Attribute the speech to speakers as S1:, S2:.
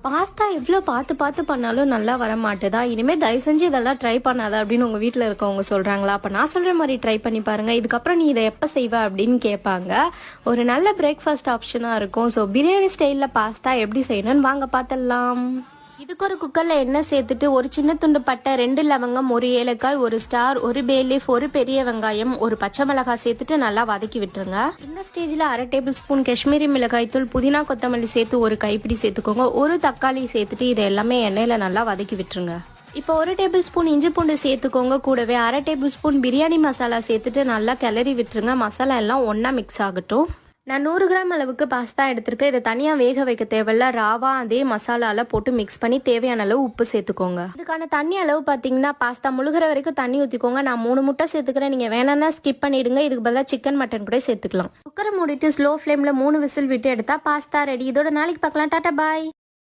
S1: Pasta எவ்வளோ பார்த்து பார்த்து பண்ணாலும் நல்லா வர மாட்டுதா? இனிமேல் தயவு செஞ்சு இதெல்லாம் ட்ரை பண்ணாத அப்படின்னு உங்கள் வீட்டில் இருக்கவங்க சொல்கிறாங்களா? அப்போ நான் சொல்கிற மாதிரி ட்ரை பண்ணி பாருங்கள். இதுக்கப்புறம் நீ இதை எப்போ செய்வ அப்படின்னு கேட்பாங்க. ஒரு நல்ல பிரேக்ஃபாஸ்ட் ஆப்ஷனாக இருக்கும். ஸோ பிரியாணி ஸ்டைலில் பாஸ்தா எப்படி செய்யணும்னு வாங்க பார்த்துடலாம். இதுக்கு ஒரு குக்கரில் எண்ணெய் சேர்த்துட்டு ஒரு சின்ன துண்டு பட்டை, 2 லவங்கம், 1 ஏலக்காய், 1 ஸ்டார், 1 பே லீஃப், 1 பெரிய வெங்காயம், 1 பச்சை மிளகாய் சேர்த்துட்டு நல்லா வதக்கி விட்டுருங்க. இந்த ஸ்டேஜில் 1/2 டேபிள் ஸ்பூன் காஷ்மீரி மிளகாய் தூள், புதினா கொத்தமல்லி சேர்த்து 1 கைப்பிடி சேர்த்துக்கோங்க. 1 தக்காளி சேர்த்துட்டு இதை எல்லாமே எண்ணெயில் நல்லா வதக்கி விட்டுருங்க. இப்போ 1 டேபிள் ஸ்பூன் இஞ்சி பூண்டு சேர்த்துக்கோங்க. கூடவே 1/2 டேபிள் ஸ்பூன் பிரியாணி மசாலா சேர்த்துட்டு நல்லா கிளறி விட்டுருங்க. மசாலா எல்லாம் ஒன்றா மிக்ஸ் ஆகட்டும். நான் 100 கிராம் அளவுக்கு பாஸ்தா எடுத்திருக்கேன். இதை தனியாக வேக வைக்க தேவையில்ல. ராவா அதே மசாலாவில் போட்டு மிக்ஸ் பண்ணி தேவையான அளவு உப்பு சேர்த்துக்கோங்க. இதுக்கான தண்ணி அளவு பார்த்தீங்கன்னா பாஸ்தா முழுகிற வரைக்கும் தண்ணி ஊற்றிக்கோங்க. நான் 3 முட்டை சேர்த்துக்கிறேன். நீங்கள் வேணான்னா ஸ்கிப் பண்ணிடுங்க. இதுக்கு பதிலாக சிக்கன் மட்டன் கூட சேர்த்துக்கலாம். குக்கரை மூடிட்டு ஸ்லோ ஃப்ளேமில் 3 விசில் விட்டு எடுத்தா பாஸ்தா ரெடி. இதோட நாளைக்கு பார்க்கலாம். டாடா பாய்.